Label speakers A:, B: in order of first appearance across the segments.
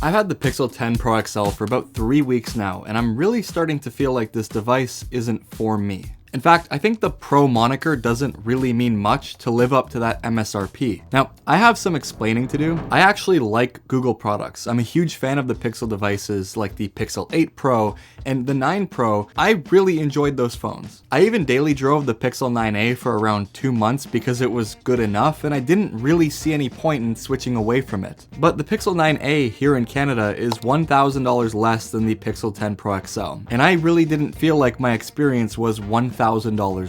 A: I've had the Pixel 10 Pro XL for about 3 weeks now, and I'm really starting to feel like this device isn't for me. In fact, I think the Pro moniker doesn't really mean much to live up to that MSRP. Now, I have some explaining to do. I actually like Google products. I'm a huge fan of the Pixel devices like the Pixel 8 Pro and the 9 Pro. I really enjoyed those phones. I even daily drove the Pixel 9a for around 2 months because it was good enough and I didn't really see any point in switching away from it. But the Pixel 9a here in Canada is $1,000 less than the Pixel 10 Pro XL, and I really didn't feel like my experience was $1,000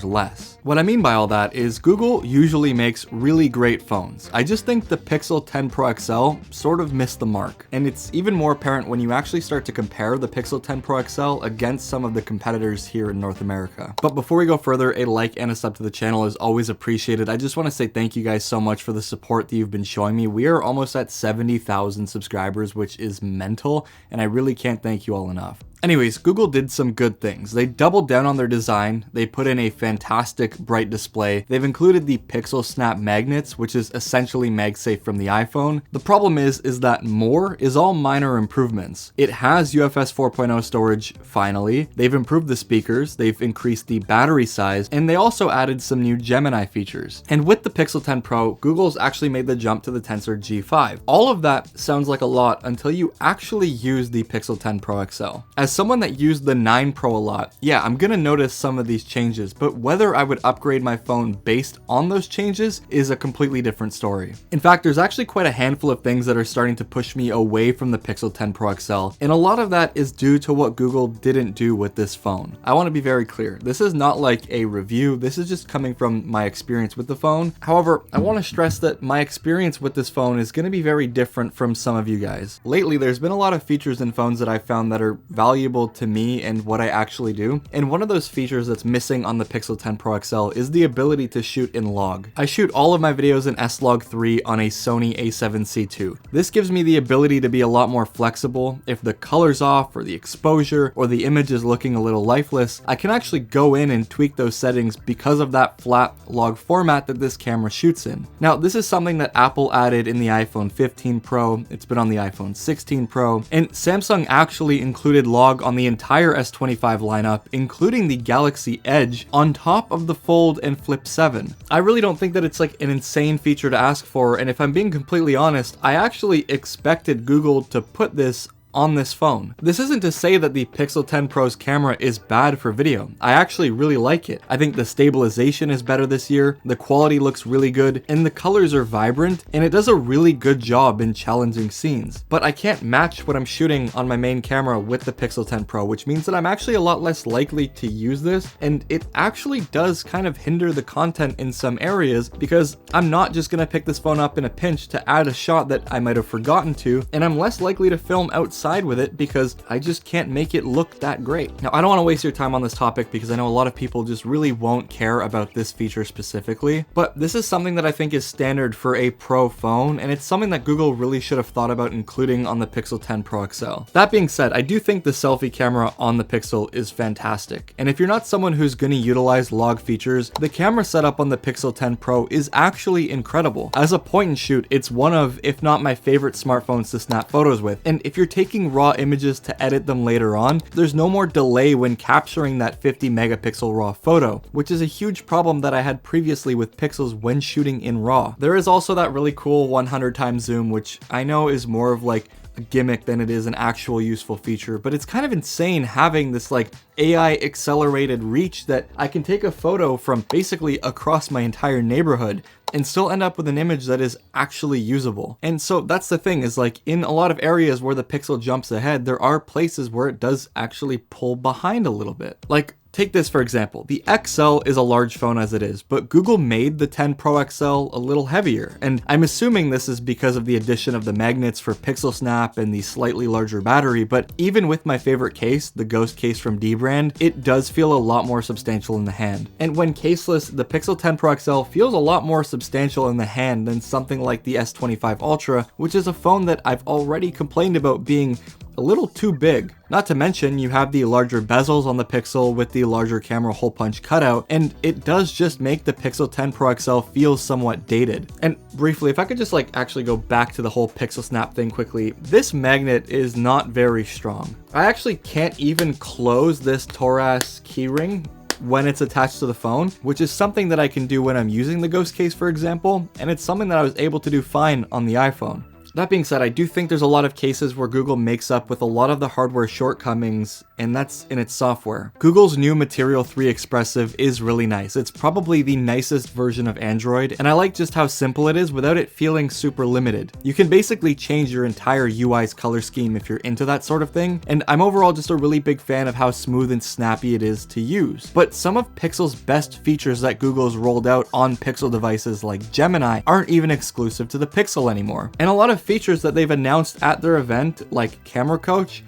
A: less. What I mean by all that is Google usually makes really great phones. I just think the Pixel 10 Pro XL sort of missed the mark. And it's even more apparent when you actually start to compare the Pixel 10 Pro XL against some of the competitors here in North America. But before we go further, a like and a sub to the channel is always appreciated. I just want to say thank you guys so much for the support that you've been showing me. We are almost at 70,000 subscribers, which is mental, and I really can't thank you all enough. Anyways, Google did some good things. They doubled down on their design, they put in a fantastic bright display, they've included the Pixel Snap magnets, which is essentially MagSafe from the iPhone. The problem is that more is all minor improvements. It has UFS 4.0 storage finally, they've improved the speakers, they've increased the battery size, and they also added some new Gemini features. And with the Pixel 10 Pro, Google's actually made the jump to the Tensor G5. All of that sounds like a lot until you actually use the Pixel 10 Pro XL. As someone that used the 9 Pro a lot, yeah, I'm gonna notice some of these changes, but whether I would upgrade my phone based on those changes is a completely different story. In fact, there's actually quite a handful of things that are starting to push me away from the Pixel 10 Pro XL, and a lot of that is due to what Google didn't do with this phone. I want to be very clear, this is not like a review, this is just coming from my experience with the phone. However, I want to stress that my experience with this phone is going to be very different from some of you guys. Lately, there's been a lot of features in phones that I've found that are valuable to me and what I actually do. And one of those features that's missing on the Pixel 10 Pro XL is the ability to shoot in log. I shoot all of my videos in S-Log 3 on a Sony a7C II. This gives me the ability to be a lot more flexible. If the color's off or the exposure or the image is looking a little lifeless, I can actually go in and tweak those settings because of that flat log format that this camera shoots in. Now, this is something that Apple added in the iPhone 15 Pro, it's been on the iPhone 16 Pro, and Samsung actually included log on the entire S25 lineup, including the Galaxy Edge, on top of the Fold and Flip 7. I really don't think that it's like an insane feature to ask for, and if I'm being completely honest, I actually expected Google to put this on this phone. This isn't to say that the Pixel 10 Pro's camera is bad for video. I actually really like it. I think the stabilization is better this year, the quality looks really good, and the colors are vibrant, and it does a really good job in challenging scenes. But I can't match what I'm shooting on my main camera with the Pixel 10 Pro, which means that I'm actually a lot less likely to use this, and it actually does kind of hinder the content in some areas because I'm not just gonna pick this phone up in a pinch to add a shot that I might have forgotten to, and I'm less likely to film outside with it because I just can't make it look that great. Now, I don't want to waste your time on this topic because I know a lot of people just really won't care about this feature specifically, but this is something that I think is standard for a Pro phone, and it's something that Google really should have thought about including on the Pixel 10 Pro XL. That being said, I do think the selfie camera on the Pixel is fantastic, and if you're not someone who's going to utilize log features, the camera setup on the Pixel 10 Pro is actually incredible. As a point and shoot, it's one of, if not my favorite smartphones to snap photos with, and if you're taking raw images to edit them later on, there's no more delay when capturing that 50 megapixel raw photo, which is a huge problem that I had previously with Pixels when shooting in RAW. There is also that really cool 100 times zoom, which I know is more of like a gimmick than it is an actual useful feature, but it's kind of insane having this like AI accelerated reach that I can take a photo from basically across my entire neighborhood and still end up with an image that is actually usable. And so that's the thing, is like in a lot of areas where the Pixel jumps ahead, there are places where it does actually pull behind a little bit. Like, take this for example. The XL is a large phone as it is, but Google made the 10 Pro XL a little heavier. And I'm assuming this is because of the addition of the magnets for Pixel Snap and the slightly larger battery, but even with my favorite case, the Ghost case from Dbrand, it does feel a lot more substantial in the hand. And when caseless, the Pixel 10 Pro XL feels a lot more substantial in the hand than something like the S25 Ultra, which is a phone that I've already complained about being a little too big. Not to mention, you have the larger bezels on the Pixel with the larger camera hole punch cutout, and it does just make the Pixel 10 Pro XL feel somewhat dated. And briefly, if I could just actually go back to the whole Pixel Snap thing quickly, this magnet is not very strong. I actually can't even close this Torras keyring when it's attached to the phone, which is something that I can do when I'm using the Ghost case, for example, and it's something that I was able to do fine on the iPhone. That being said, I do think there's a lot of cases where Google makes up with a lot of the hardware shortcomings, and that's in its software. Google's new Material 3 Expressive is really nice. It's probably the nicest version of Android, and I like just how simple it is without it feeling super limited. You can basically change your entire UI's color scheme if you're into that sort of thing, and I'm overall just a really big fan of how smooth and snappy it is to use. But some of Pixel's best features that Google's rolled out on Pixel devices like Gemini aren't even exclusive to the Pixel anymore. And a lot of features that they've announced at their event, like Camera Coach,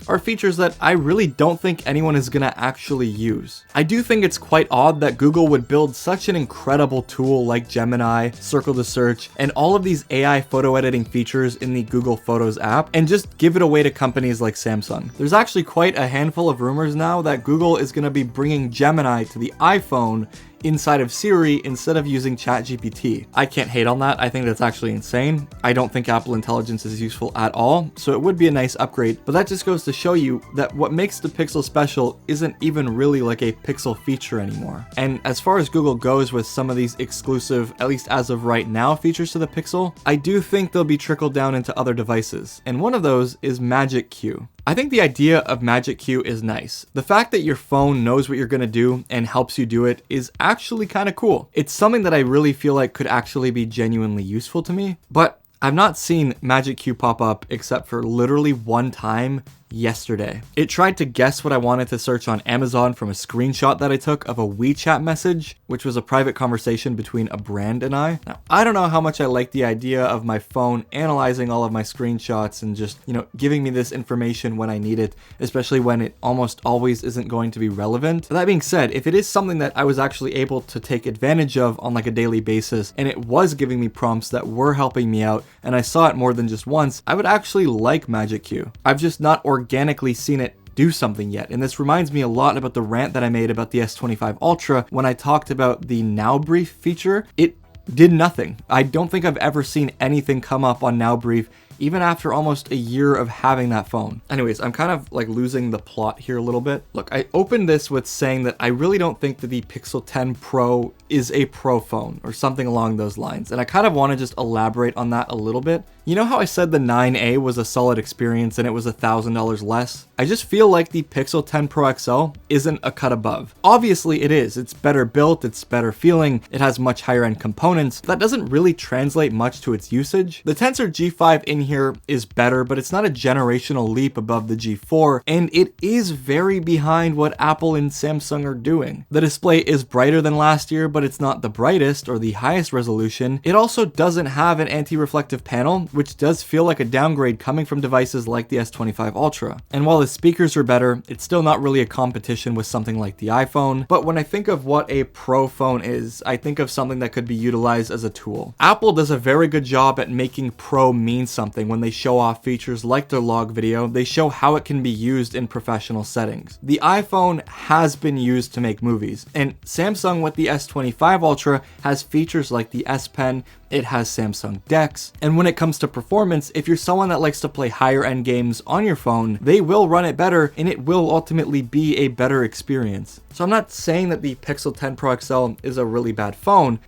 A: are features that I really don't think anyone is gonna actually use. I do think it's quite odd that Google would build such an incredible tool like Gemini, Circle to Search, and all of these AI photo editing features in the Google Photos app and just give it away to companies like Samsung. There's actually quite a handful of rumors now that Google is gonna be bringing Gemini to the iPhone inside of Siri instead of using ChatGPT. I can't hate on that. I think that's actually insane. I don't think Apple Intelligence is useful at all, so it would be a nice upgrade, but that just goes to show you that what makes the Pixel special isn't even really like a Pixel feature anymore. And as far as Google goes with some of these exclusive, at least as of right now, features to the Pixel, I do think they'll be trickled down into other devices, and one of those is Magic Queue. I think the idea of Magic Queue is nice. The fact that your phone knows what you're gonna do and helps you do it is actually kind of cool. It's something that I really feel like could actually be genuinely useful to me, but I've not seen Magic Queue pop up except for literally one time yesterday. It tried to guess what I wanted to search on Amazon from a screenshot that I took of a WeChat message, which was a private conversation between a brand and I. Now, I don't know how much I like the idea of my phone analyzing all of my screenshots and just, giving me this information when I need it, especially when it almost always isn't going to be relevant. That being said, if it is something that I was actually able to take advantage of on a daily basis, and it was giving me prompts that were helping me out, and I saw it more than just once, I would actually like Magic Queue. I've just not organically seen it do something yet. And this reminds me a lot about the rant that I made about the S25 Ultra when I talked about the Now Brief feature. It did nothing. I don't think I've ever seen anything come up on Now Brief even after almost a year of having that phone. Anyways, I'm kind of losing the plot here a little bit. Look, I opened this with saying that I really don't think that the Pixel 10 Pro is a pro phone or something along those lines. And I kind of want to just elaborate on that a little bit. You know how I said the 9A was a solid experience and it was $1,000 less? I just feel like the Pixel 10 Pro XL isn't a cut above. Obviously it is. It's better built, it's better feeling, it has much higher end components. That doesn't really translate much to its usage. The Tensor G5 in here is better, but it's not a generational leap above the G4, and it is very behind what Apple and Samsung are doing. The display is brighter than last year, but it's not the brightest or the highest resolution. It also doesn't have an anti-reflective panel, which does feel like a downgrade coming from devices like the S25 Ultra. And while the speakers are better, it's still not really a competition with something like the iPhone. But when I think of what a pro phone is, I think of something that could be utilized as a tool. Apple does a very good job at making pro mean something. When they show off features like their log video, they show how it can be used in professional settings. The iPhone has been used to make movies, and Samsung with the S25 Ultra has features like the S Pen. It has Samsung DeX, and when it comes to performance, if you're someone that likes to play higher end games on your phone, they will run it better and it will ultimately be a better experience. So I'm not saying that the Pixel 10 Pro XL is a really bad phone.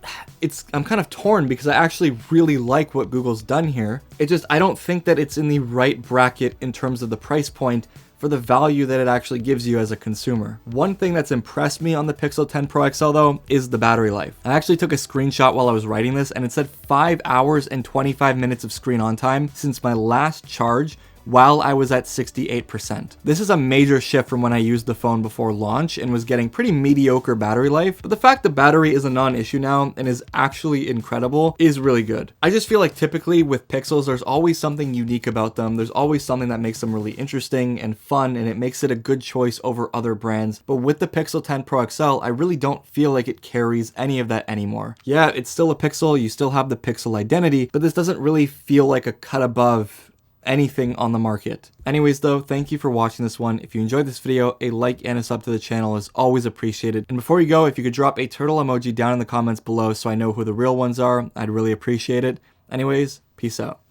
A: I'm kind of torn because I actually really like what Google's done here. I don't think that it's in the right bracket in terms of the price point for the value that it actually gives you as a consumer. One thing that's impressed me on the Pixel 10 Pro XL though is the battery life. I actually took a screenshot while I was writing this and it said 5 hours and 25 minutes of screen on time since my last charge while I was at 68%. This is a major shift from when I used the phone before launch and was getting pretty mediocre battery life, but the fact the battery is a non-issue now and is actually incredible is really good. I just feel like typically with Pixels, there's always something unique about them. There's always something that makes them really interesting and fun, and it makes it a good choice over other brands. But with the Pixel 10 Pro XL, I really don't feel like it carries any of that anymore. Yeah, it's still a Pixel, you still have the Pixel identity, but this doesn't really feel like a cut above anything on the market. Anyways though, thank you for watching this one. If you enjoyed this video, a like and a sub to the channel is always appreciated. And before you go, if you could drop a turtle emoji down in the comments below so I know who the real ones are, I'd really appreciate it. Anyways, peace out.